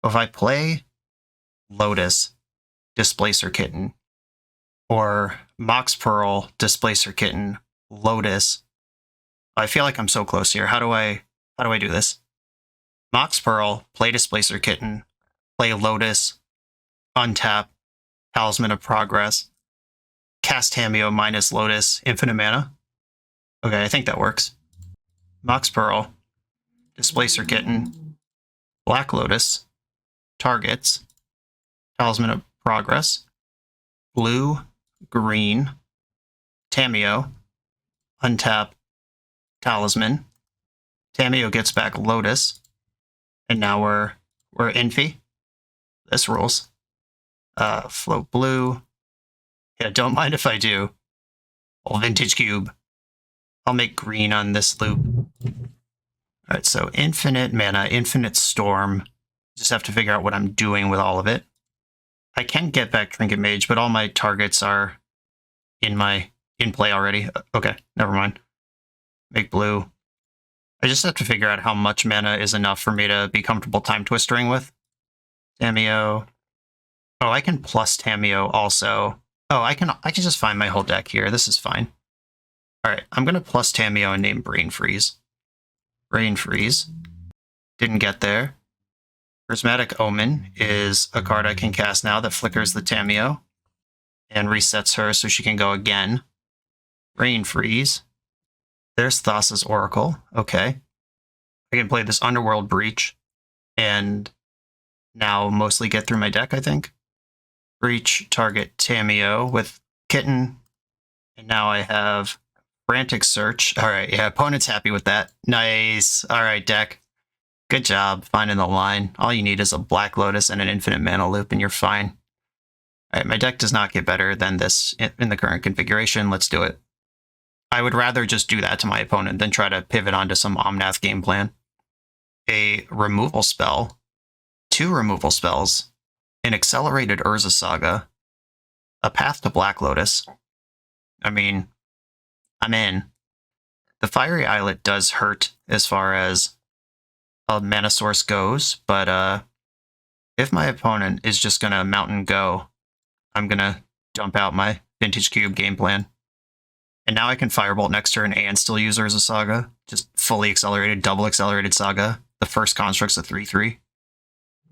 If I play Lotus, Displacer Kitten, or Mox Pearl, Displacer Kitten, Lotus, I feel like I'm so close here. How do I do this? Mox Pearl, play Displacer Kitten, play Lotus, untap, Talisman of Progress, cast Tamiyo minus Lotus, infinite mana. Okay, I think that works. Mox Pearl, Displacer Kitten, Black Lotus, targets, Talisman of Progress, blue, green, Tamiyo, untap, Talisman. Tamiyo gets back Lotus, and now we're Infi. This rules. Float blue. Yeah, don't mind if I do. Old Vintage Cube. I'll make green on this loop. Alright, so infinite mana, infinite storm. Just have to figure out what I'm doing with all of it. I can get back Trinket Mage, but all my targets are in play already. Okay, never mind. Make blue. I just have to figure out how much mana is enough for me to be comfortable time twistering with. Tamiyo. Oh, I can plus Tamiyo also. Oh, I can just find my whole deck here. This is fine. Alright, I'm gonna plus Tamiyo and name Brain Freeze. Brain Freeze. Didn't get there. Prismatic Omen is a card I can cast now that flickers the Tamiyo and resets her so she can go again. Brain Freeze. There's Thassa's Oracle. Okay. I can play this Underworld Breach and now mostly get through my deck, I think. Breach, target Tamiyo with Kitten. And now I have Frantic Search. Alright, yeah, opponent's happy with that. Nice. Alright, deck. Good job finding the line. All you need is a Black Lotus and an infinite mana loop and you're fine. Alright, my deck does not get better than this in the current configuration. Let's do it. I would rather just do that to my opponent than try to pivot onto some Omnath game plan. A removal spell. 2 removal spells. An accelerated Urza Saga. A Path to Black Lotus. I mean, I'm in. The Fiery Islet does hurt as far as a mana source goes, but if my opponent is just going to Mountain Go, I'm going to dump out my Vintage Cube game plan. And now I can Firebolt next turn and still use Urza Saga. Just fully accelerated, double accelerated Saga. The first construct's a 3/3.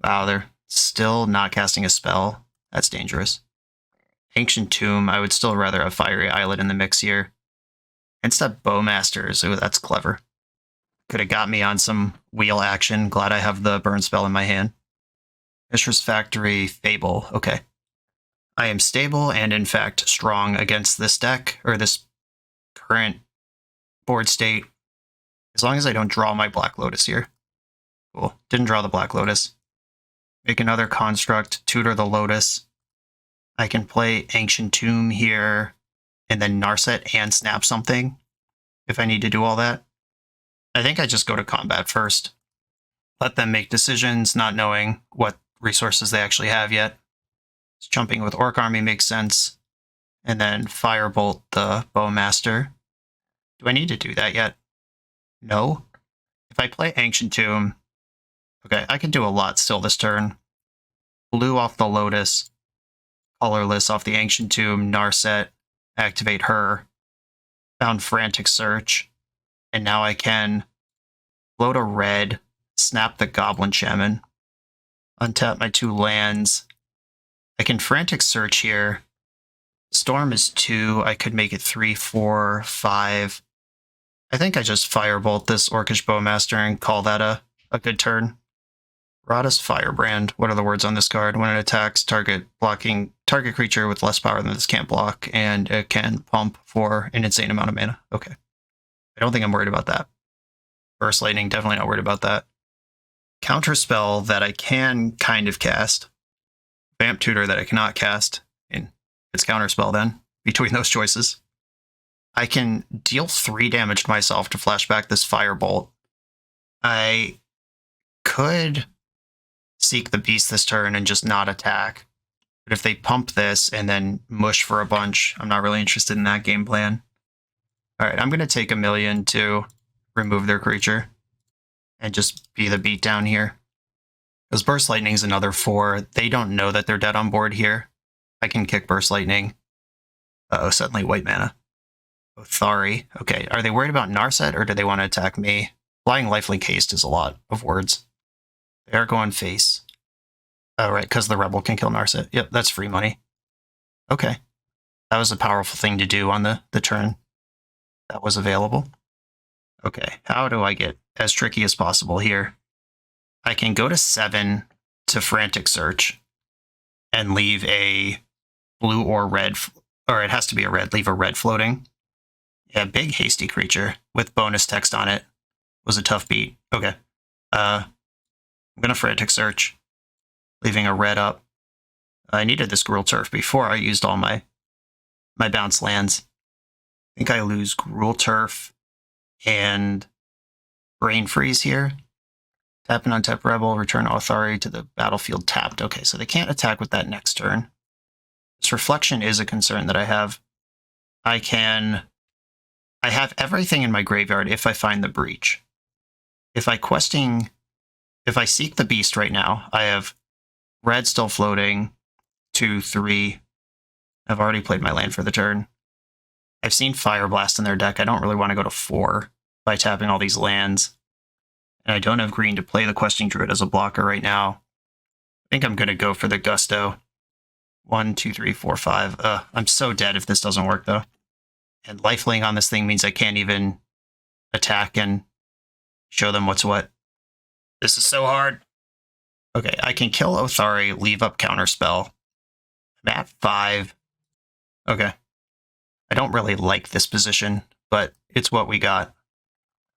Wow, they're still not casting a spell. That's dangerous. Ancient Tomb, I would still rather have Fiery Islet in the mix here. Instead, Bowmasters, ooh, that's clever. Could have got me on some wheel action. Glad I have the burn spell in my hand. Mishra's Factory, Fable, okay. I am stable and, in fact, strong against this deck, or this current board state, as long as I don't draw my Black Lotus here. Cool, didn't draw the Black Lotus. Make another construct, tutor the Lotus. I can play Ancient Tomb here, and then Narset and snap something, if I need to do all that. I think I just go to combat first. Let them make decisions, not knowing what resources they actually have yet. Jumping with Orc Army makes sense. and then Firebolt the Bowmaster. Do I need to do that yet? No. If I play Ancient Tomb, okay, I can do a lot still this turn. Blue off the Lotus, colorless off the Ancient Tomb, Narset, activate her, found Frantic Search, and now I can float a red, snap the Goblin Shaman, untap my 2 lands. I can Frantic Search here. Storm is 2. I could make it 3, 4, 5. I think I just Firebolt this Orcish Bowmaster and call that a good turn. Rada's Firebrand. What are the words on this card? When it attacks, target creature with less power than this can't block, and it can pump for an insane amount of mana. Okay. I don't think I'm worried about that. Burst Lightning, definitely not worried about that. Counterspell that I can kind of cast. Vamp Tutor that I cannot cast. And it's Counterspell then, between those choices. I can deal 3 damage to myself to flashback this Firebolt. I could Seek the Beast this turn and just not attack. But if they pump this and then mush for a bunch, I'm not really interested in that game plan. Alright, I'm going to take 1 million to remove their creature and just be the beatdown here. Because Burst Lightning is another 4. They don't know that they're dead on board here. I can kick Burst Lightning. Uh-oh, suddenly white mana. Othari. Okay, are they worried about Narset or do they want to attack me? Flying Lifelink Haste is a lot of words. They are going face. Oh, right, because the Rebel can kill Narset. Yep, that's free money. Okay. That was a powerful thing to do on the turn that was available. Okay, how do I get as tricky as possible here? I can go to 7 to Frantic Search and leave a blue or red, or it has to be a red, leave a red floating. Yeah, big hasty creature with bonus text on it was a tough beat. Okay. I'm going to Frantic Search, leaving a red up. I needed this Gruul Turf before I used all my bounce lands. I think I lose Gruul Turf and Brain Freeze here. Tap and untap Rebel, return Othari to the battlefield tapped. Okay, so they can't attack with that next turn. This Reflection is a concern that I have. I have everything in my graveyard if I find the Breach. If I seek the Beast right now, I have red still floating, 2, 3. I've already played my land for the turn. I've seen Fire Blast in their deck. I don't really want to go to 4 by tapping all these lands. And I don't have green to play the Questing Druid as a blocker right now. I think I'm going to go for the Gusto. 1, 2, 3, 4, 5. I'm so dead if this doesn't work, though. And lifelink on this thing means I can't even attack and show them what's what. This is so hard. Okay, I can kill Othari, leave up Counterspell. I'm at 5. Okay. I don't really like this position, but it's what we got.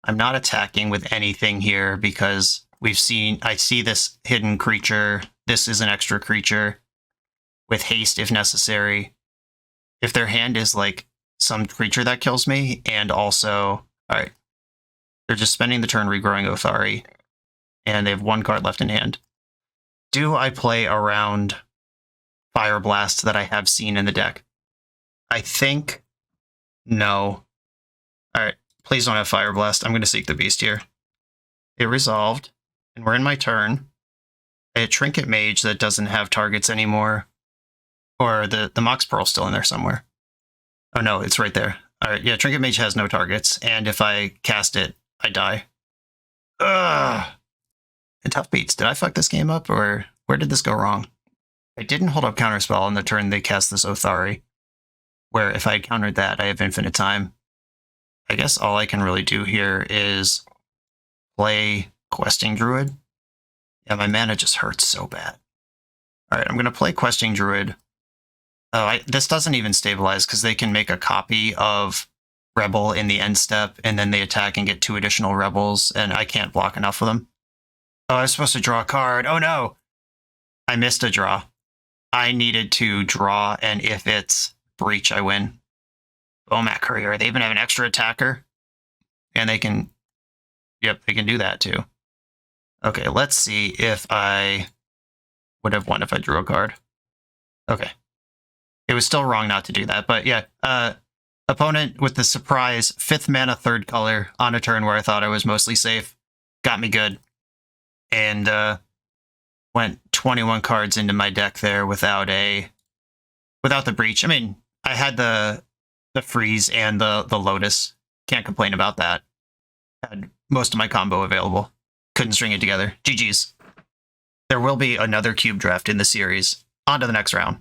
I'm not attacking with anything here because I see this hidden creature. This is an extra creature with haste if necessary. If their hand is like some creature that kills me, and also, alright, they're just spending the turn regrowing Othari, and they have 1 card left in hand. Do I play around Fire Blast that I have seen in the deck? I think no. Alright, please don't have Fire Blast. I'm going to Seek the Beast here. It resolved, and we're in my turn. A Trinket Mage that doesn't have targets anymore. Or the Mox Pearl's still in there somewhere. Oh no, it's right there. Alright, yeah, Trinket Mage has no targets, and if I cast it, I die. Ugh! And tough beats. Did I fuck this game up, or where did this go wrong? I didn't hold up Counterspell on the turn they cast this Othari, where if I had countered that, I have infinite time. I guess all I can really do here is play Questing Druid. Yeah, my mana just hurts so bad. Alright, I'm going to play Questing Druid. Oh, this doesn't even stabilize because they can make a copy of Rebel in the end step, and then they attack and get 2 additional Rebels, and I can't block enough of them. Oh, I was supposed to draw a card. Oh no! I missed a draw. I needed to draw, and if it's Breach, I win. Bomat Courier. They even have an extra attacker. And they can... Yep, they can do that too. Okay, let's see if I would have won if I drew a card. Okay. It was still wrong not to do that, but yeah. Opponent with the surprise 5th mana 3rd color on a turn where I thought I was mostly safe. Got me good. And went 21 cards into my deck there without the breach. I mean, I had the freeze and the lotus. Can't complain about that. Had most of my combo available. Couldn't string it together. GG's. There will be another cube draft in the series. On to the next round.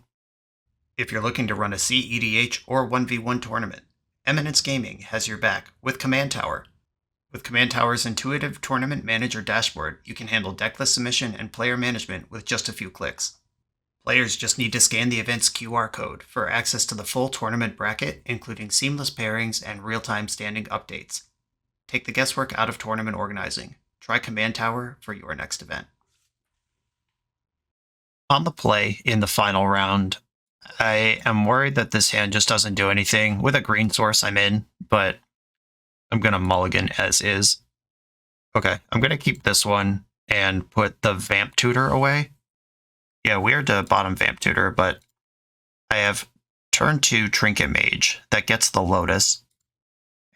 If you're looking to run a CEDH or 1v1 tournament, Eminence Gaming has your back with Command Tower. With Command Tower's intuitive tournament manager dashboard, you can handle decklist submission and player management with just a few clicks. Players just need to scan the event's QR code for access to the full tournament bracket, including seamless pairings and real-time standing updates. Take the guesswork out of tournament organizing. Try Command Tower for your next event. On the play in the final round, I am worried that this hand just doesn't do anything. With a green source, I'm in, but I'm going to mulligan as is. Okay, I'm going to keep this one and put the Vamp Tutor away. Yeah, weird to bottom Vamp Tutor, but I have turn 2 Trinket Mage that gets the Lotus,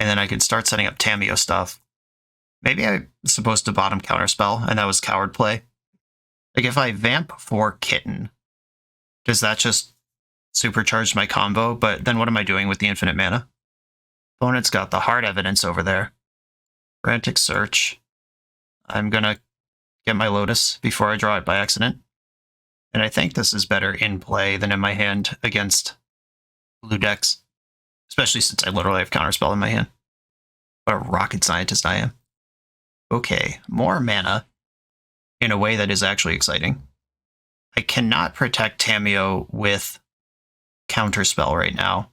and then I can start setting up Tamiyo stuff. Maybe I'm supposed to bottom Counterspell, and that was coward play. Like, if I Vamp for Kitten, does that just supercharge my combo? But then what am I doing with the infinite mana? Opponent's got the hard evidence over there. Frantic Search. I'm gonna get my Lotus before I draw it by accident. And I think this is better in play than in my hand against blue decks. Especially since I literally have Counterspell in my hand. What a rocket scientist I am. Okay, more mana in a way that is actually exciting. I cannot protect Tamiyo with Counterspell right now.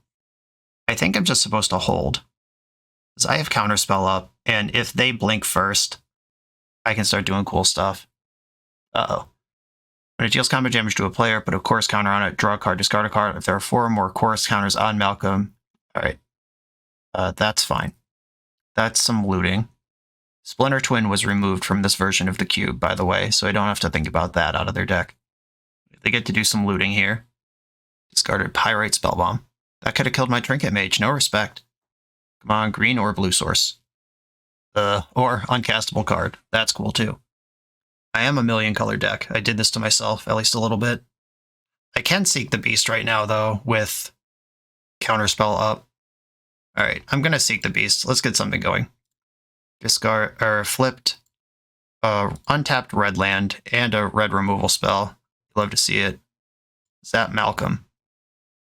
I think I'm just supposed to hold. Because I have Counterspell up, and if they blink first, I can start doing cool stuff. Uh-oh. When it deals combat damage to a player, put a chorus counter on it, draw a card, discard a card. If there are 4 or more chorus counters on Malcolm, alright. That's fine. That's some looting. Splinter Twin was removed from this version of the cube, by the way, so I don't have to think about that out of their deck. They get to do some looting here. Discarded Pyrite Spellbomb. That could have killed my Trinket Mage, no respect. Come on, green or blue source. Or uncastable card. That's cool too. I am a million color deck. I did this to myself, at least a little bit. I can Seek the Beast right now, though, with Counterspell up. Alright, I'm gonna Seek the Beast. Let's get something going. Discard, or flipped, untapped red land, and a red removal spell. Love to see it. Zap Malcolm.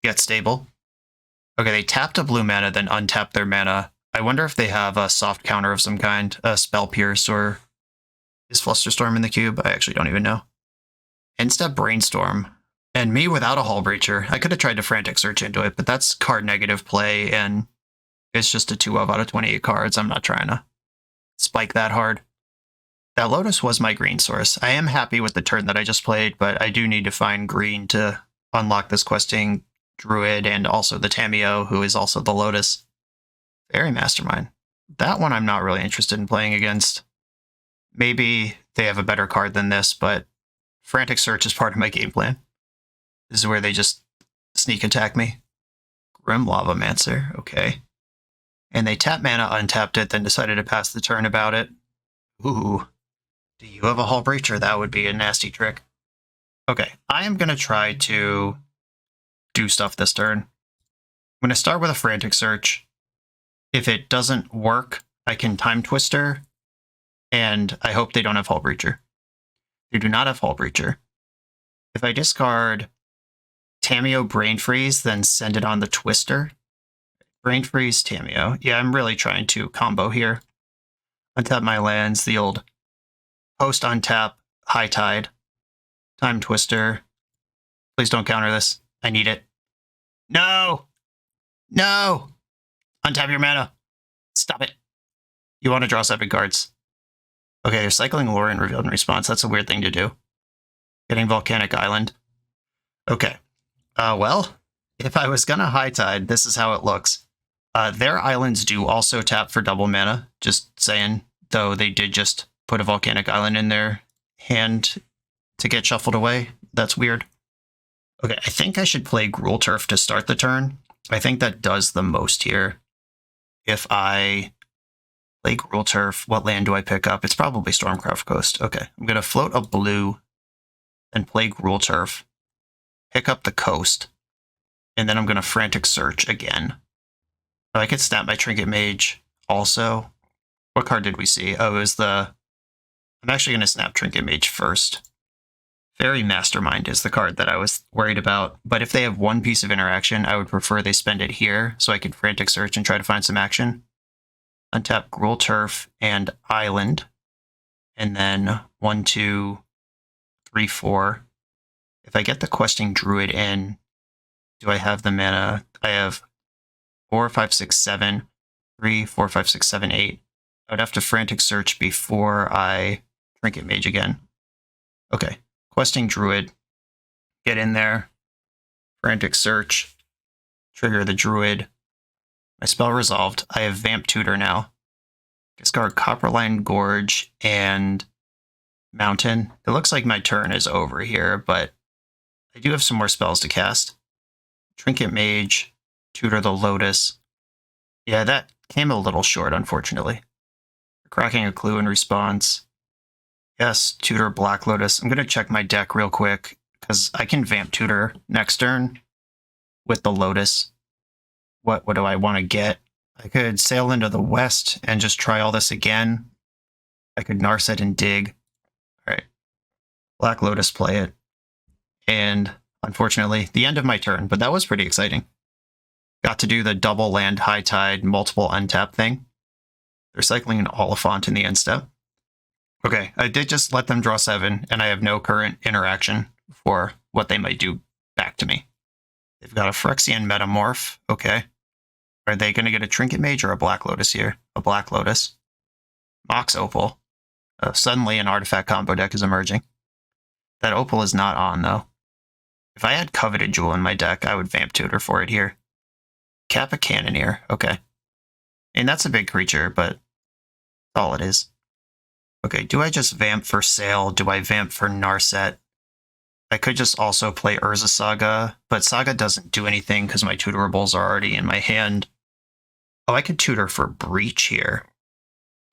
Get stable. Okay, they tapped a blue mana, then untapped their mana. I wonder if they have a soft counter of some kind, a Spell Pierce, or is Flusterstorm in the cube? I actually don't even know. Instead, Brainstorm. And me without a Hull Breacher. I could have tried to Frantic Search into it, but that's card negative play, and it's just a 2-of out of 28 cards. I'm not trying to spike that hard. That Lotus was my green source. I am happy with the turn that I just played, but I do need to find green to unlock this questing Druid and also the Tamiyo, who is also the Lotus. Very Mastermind. That one I'm not really interested in playing against. Maybe they have a better card than this, but Frantic Search is part of my game plan. This is where they just sneak attack me. Grim Lavamancer, okay. And they tap mana, untapped it, then decided to pass the turn about it. Ooh. Do you have a Hull Breacher? That would be a nasty trick. Okay, I am going to try to do stuff this turn. I'm going to start with a Frantic Search. If it doesn't work, I can Time Twister, and I hope they don't have Hull Breacher. They do not have Hull Breacher. If I discard Tamiyo Brain Freeze, then send it on the Twister. Brain Freeze, Tamiyo. Yeah, I'm really trying to combo here. Untap my lands, the old post untap, High Tide, Time Twister. Please don't counter this. I need it. No! No! Untap your mana. Stop it. You want to draw 7 cards. Okay, they're cycling Lorien revealed in response. That's a weird thing to do. Getting Volcanic Island. Okay. Well, if I was gonna High Tide, this is how it looks. Their islands do also tap for double mana, just saying, though they did just put a Volcanic Island in their hand to get shuffled away. That's weird. Okay, I think I should play Gruul Turf to start the turn. I think that does the most here. If I play Gruul Turf, what land do I pick up? It's probably Stormcraft Coast. Okay, I'm going to float a blue and play Gruul Turf, pick up the coast, and then I'm going to Frantic Search again. I could snap my Trinket Mage also. What card did we see? Oh, it was the... I'm actually going to snap Trinket Mage first. Fairy Mastermind is the card that I was worried about, but if they have one piece of interaction, I would prefer they spend it here so I could Frantic Search and try to find some action. Untap Gruul Turf and Island, and then 1, 2, 3, 4. If I get the Questing Druid in, do I have the mana? I have 4, 5, 6, 7, 3, 4, 5, 6, 7, 8. I would have to Frantic Search before I Trinket Mage again. Okay. Questing Druid, get in there, Frantic Search, trigger the Druid. My spell resolved. I have Vamp Tutor now. Discard Copperline Gorge and Mountain. It looks like my turn is over here, but I do have some more spells to cast. Trinket Mage, Tutor the Lotus. Yeah, that came a little short, unfortunately. Cracking a Clue in response. Yes, Tutor Black Lotus. I'm going to check my deck real quick, because I can Vamp Tutor next turn with the Lotus. What do I want to get? I could sail into the west and just try all this again. I could Narset and dig. Alright. Black Lotus, play it. And, unfortunately, the end of my turn, but that was pretty exciting. Got to do the double land, high tide, multiple untap thing. They're cycling an Oliphant in the end step. Okay, I did just let them draw 7, and I have no current interaction for what they might do back to me. They've got a Phyrexian Metamorph. Okay. Are they going to get a Trinket Mage or a Black Lotus here? A Black Lotus. Mox Opal. Suddenly an artifact combo deck is emerging. That Opal is not on, though. If I had Coveted Jewel in my deck, I would Vamp Tutor for it here. Kappa Cannoneer. Okay. And that's a big creature, but that's all it is. Okay, do I just Vamp for Sail? Do I Vamp for Narset? I could just also play Urza Saga, but Saga doesn't do anything because my Tuturables are already in my hand. Oh, I could Tutor for Breach here.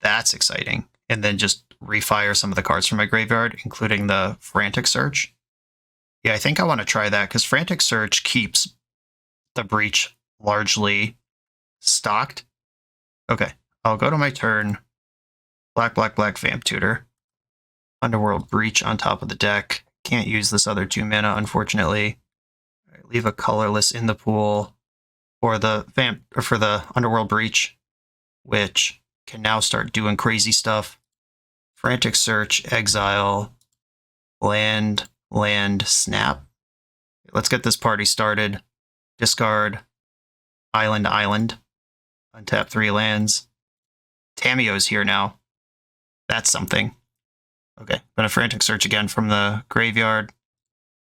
That's exciting. And then just refire some of the cards from my graveyard, including the Frantic Search. Yeah, I think I want to try that, because Frantic Search keeps the Breach largely stocked. Okay, I'll go to my turn. Black, black, black, Vamp Tutor. Underworld Breach on top of the deck. Can't use this other 2 mana, unfortunately. Right, leave a colorless in the pool for the Underworld Breach, which can now start doing crazy stuff. Frantic Search, exile, land, snap. Let's get this party started. Discard, island, untap 3 lands. Tamiyo's here now. That's something. Okay, I'm gonna Frantic Search again from the graveyard.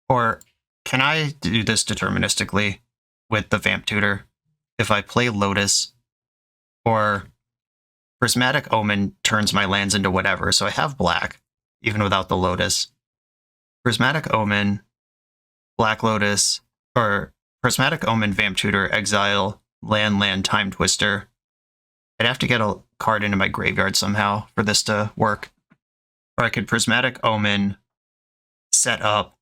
Or can I do this deterministically with the Vamp Tutor? If I play Lotus, or Prismatic Omen turns my lands into whatever, so I have black, even without the Lotus. Prismatic Omen, Black Lotus, or Prismatic Omen, Vamp Tutor, exile, land, Time Twister. I'd have to get a card into my graveyard somehow for this to work. Or I could Prismatic Omen, set up.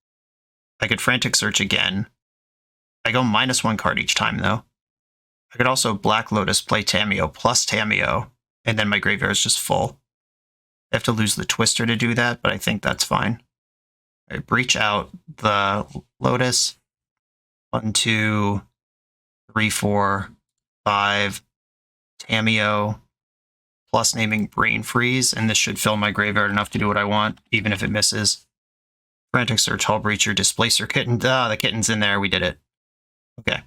I could Frantic Search again. I go -1 card each time, though. I could also Black Lotus, play Tamiyo, plus Tamiyo, and then my graveyard is just full. I have to lose the Twister to do that, but I think that's fine. I breach out the Lotus. 1, 2, 3, 4, 5. Tamiyo, plus naming Brain Freeze, and this should fill my graveyard enough to do what I want, even if it misses. Frantic Search, Hull Breacher, Displacer Kitten. Ah, the kitten's in there. We did it. Okay.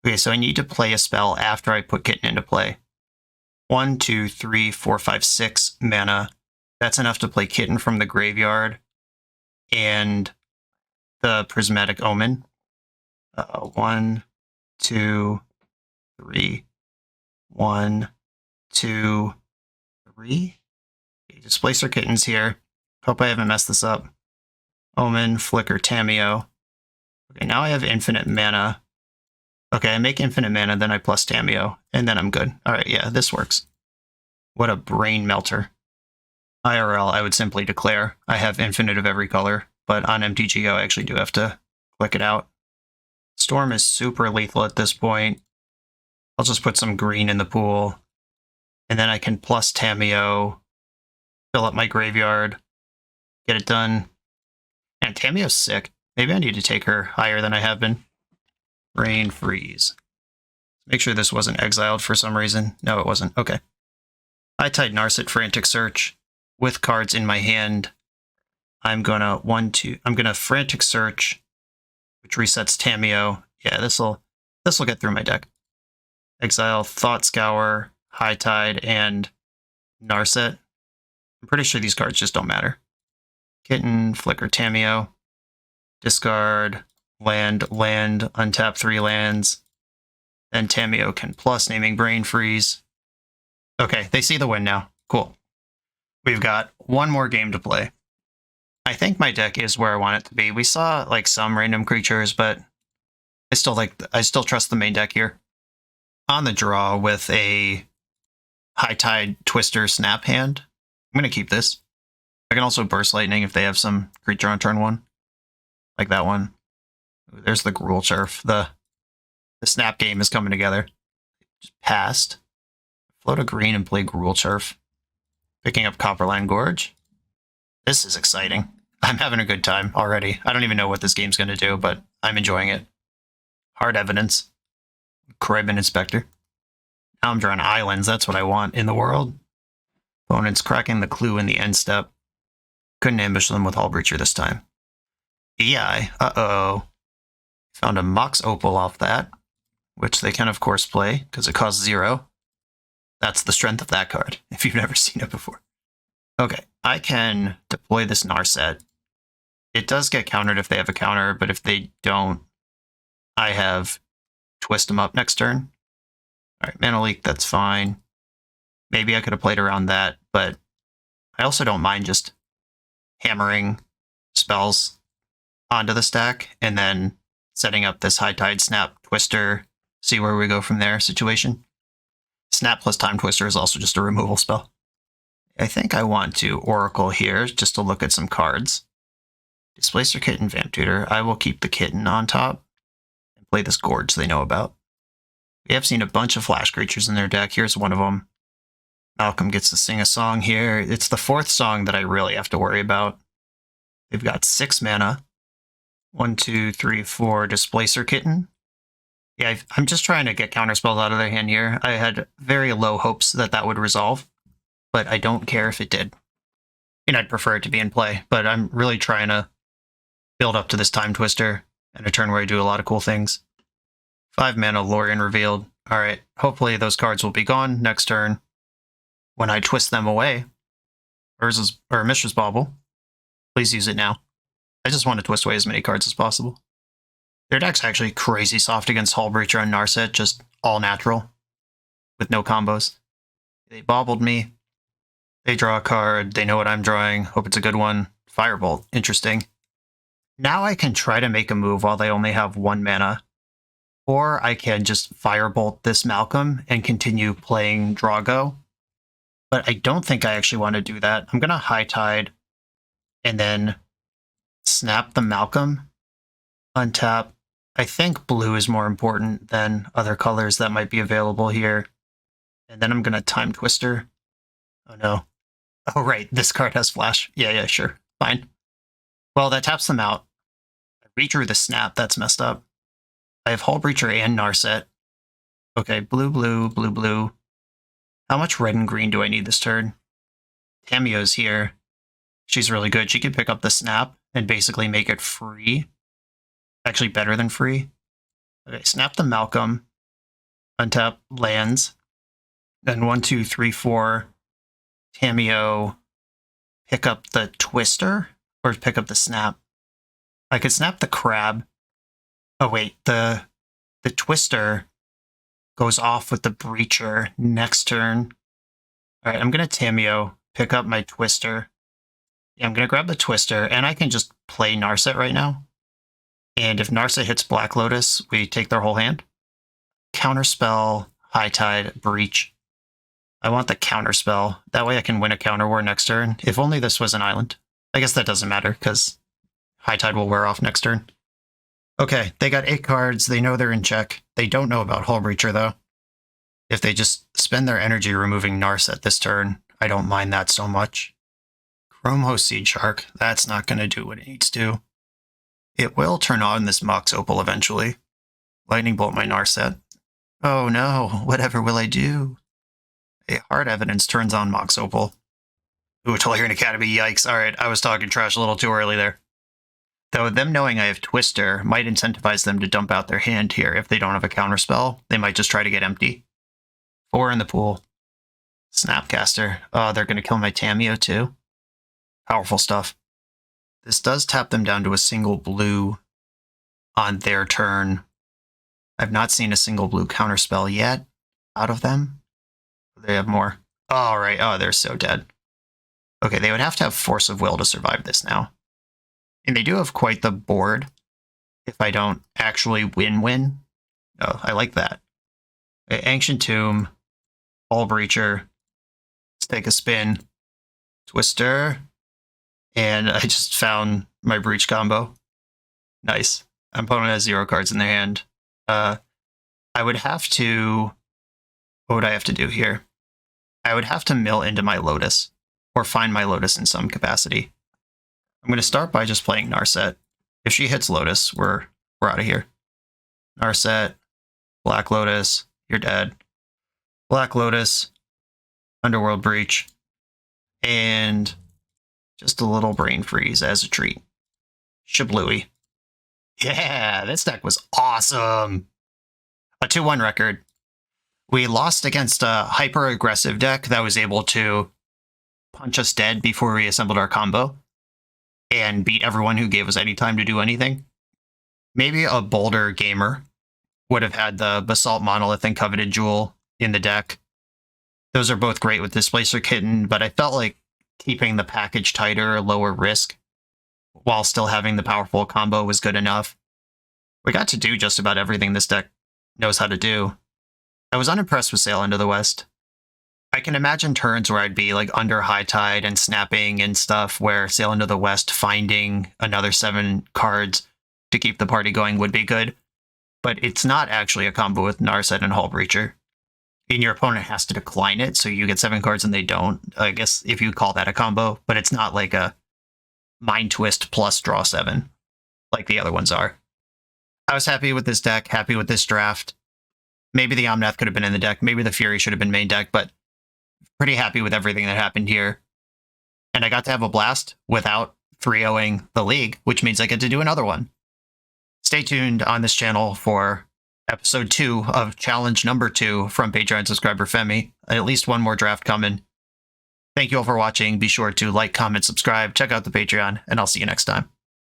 Okay, so I need to play a spell after I put Kitten into play. 1, 2, 3, 4, 5, 6 mana. That's enough to play Kitten from the graveyard and the Prismatic Omen. 1, 2, 3. 1, 2, 3. Okay, Displacer Kitten's here. Hope I haven't messed this up. Omen, Flicker, Tamiyo. Okay, now I have infinite mana. Okay, I make infinite mana, then I plus Tamiyo, and then I'm good. Alright, yeah, this works. What a brain melter. IRL, I would simply declare I have infinite of every color, but on MTGO I actually do have to click it out. Storm is super lethal at this point. I'll just put some green in the pool, and then I can plus Tamiyo, fill up my graveyard, get it done. And Tamiyo's sick. Maybe I need to take her higher than I have been. Rain freeze. Make sure this wasn't exiled for some reason. No, it wasn't. Okay. I tied Narset Frantic Search with cards in my hand. I'm gonna I'm gonna Frantic Search, which resets Tamiyo. Yeah, this'll get through my deck. Exile Thought Scour, High Tide, and Narset. I'm pretty sure these cards just don't matter. Kitten, Flicker Tamiyo, discard, land, untap 3 lands. Then Tamiyo can plus naming Brain Freeze. Okay, they see the win now. Cool. We've got one more game to play. I think my deck is where I want it to be. We saw like some random creatures, but I still trust the main deck here. On the draw with a High Tide Twister Snap hand. I'm gonna keep this. I can also Burst Lightning if they have some creature on turn 1. Like that one. Ooh, there's the Gruul Turf. The snap game is coming together. Just passed. Float a green and play Gruul Turf. Picking up Copperline Gorge. This is exciting. I'm having a good time already. I don't even know what this game's going to do, but I'm enjoying it. Hard Evidence. Kraben Inspector. Now I'm drawing islands. That's what I want in the world. Opponent's cracking the clue in the end step. Couldn't ambush them with Hullbreacher this time. EI. Uh-oh. Found a Mox Opal off that, which they can of course play, because it costs 0. That's the strength of that card, if you've never seen it before. Okay, I can deploy this Narset. It does get countered if they have a counter, but if they don't, I have Twist them up next turn. Alright, Mana Leak, that's fine. Maybe I could have played around that, but I also don't mind just hammering spells onto the stack and then setting up this High Tide Snap Twister, see where we go from there situation. Snap plus Time Twister is also just a removal spell. I think I want to Oracle here just to look at some cards. Displacer Kitten, Vamp Tutor. I will keep the Kitten on top and play this Gorge they know about. We have seen a bunch of flash creatures in their deck. Here's one of them. Malcolm gets to sing a song here. It's the 4th song that I really have to worry about. They've got 6 mana. 1, 2, 3, 4 Displacer Kitten. Yeah, I'm just trying to get counterspells out of their hand here. I had very low hopes that that would resolve, but I don't care if it did. And I'd prefer it to be in play, but I'm really trying to build up to this Time Twister and a turn where I do a lot of cool things. 5 mana Lorien revealed. Alright, hopefully those cards will be gone next turn when I twist them away. Or Mishra's Bauble. Please use it now. I just want to twist away as many cards as possible. Their deck's actually crazy soft against Hullbreacher and Narset, just all natural, with no combos. They bobbled me. They draw a card. They know what I'm drawing. Hope it's a good one. Firebolt. Interesting. Now I can try to make a move while they only have 1 mana. Or I can just Firebolt this Malcolm and continue playing Drago. But I don't think I actually want to do that. I'm going to High Tide and then snap the Malcolm, untap. I think blue is more important than other colors that might be available here. And then I'm going to Time Twister. Oh no. Oh right, this card has flash. Yeah, sure. Fine. Well, that taps them out. I redrew the snap, that's messed up. I have Hullbreacher and Narset. Okay, blue, blue, blue, blue. How much red and green do I need this turn? Tamiyo's here. She's really good. She can pick up the snap and basically make it free. Actually better than free. Okay, snap the Malcolm. Untap lands. Then 1, 2, 3, 4. Tamiyo. Pick up the Twister? Or pick up the snap? I could snap the Crab. Oh wait, the Twister goes off with the Breacher next turn. Alright, I'm going to Tamiyo, pick up my Twister. Yeah, I'm going to grab the Twister, and I can just play Narset right now. And if Narsa hits Black Lotus, we take their whole hand. Counterspell, High Tide, Breach. I want the counterspell. That way I can win a counter war next turn. If only this was an island. I guess that doesn't matter, because High Tide will wear off next turn. Okay, they got 8 cards. They know they're in check. They don't know about Hull Breacher, though. If they just spend their energy removing Narsa at this turn, I don't mind that so much. Chrome Host Seed Shark. That's not going to do what it needs to. It will turn on this Mox Opal eventually. Lightning Bolt my Narset. Oh no, whatever will I do? A Hard Evidence turns on Mox Opal. Ooh, Tolarian Academy, yikes. Alright, I was talking trash a little too early there. Though them knowing I have Twister might incentivize them to dump out their hand here. If they don't have a counterspell, they might just try to get empty. 4 in the pool. Snapcaster. Oh, they're going to kill my Tameo too. Powerful stuff. This does tap them down to a single blue on their turn. I've not seen a single blue counterspell yet out of them. They have more. Oh, right. Oh, they're so dead. Okay, they would have to have Force of Will to survive this now. And they do have quite the board if I don't actually win-win. Oh, I like that. Ancient Tomb, Hull Breacher. Let's take a spin. Twister. And I just found my Breach combo. Nice. Opponent has 0 cards in their hand. I would have to... What would I have to do here? I would have to mill into my Lotus. Or find my Lotus in some capacity. I'm going to start by just playing Narset. If she hits Lotus, we're out of here. Narset, Black Lotus, you're dead. Black Lotus, Underworld Breach, and just a little Brain Freeze as a treat. Shablooey. Yeah, this deck was awesome. A 2-1 record. We lost against a hyper-aggressive deck that was able to punch us dead before we assembled our combo and beat everyone who gave us any time to do anything. Maybe a bolder gamer would have had the Basalt Monolith and Coveted Jewel in the deck. Those are both great with Displacer Kitten, but I felt like keeping the package tighter, lower risk, while still having the powerful combo was good enough. We got to do just about everything this deck knows how to do. I was unimpressed with Sail into the West. I can imagine turns where I'd be like under High Tide and snapping and stuff, where Sail into the West finding another 7 cards to keep the party going would be good. But it's not actually a combo with Narset and Hull Breacher. And your opponent has to decline it, so you get 7 cards and they don't. I guess if you call that a combo, but it's not like a Mind Twist plus draw 7 like the other ones are. I was happy with this deck, happy with this draft. Maybe the Omnath could have been in the deck, maybe the Fury should have been main deck, but pretty happy with everything that happened here. And I got to have a blast without 3-0ing the league, which means I get to do another one. Stay tuned on this channel for episode 2 of challenge number 2 from Patreon subscriber Femi. At least one more draft coming. Thank you all for watching. Be sure to like, comment, subscribe, check out the Patreon, and I'll see you next time.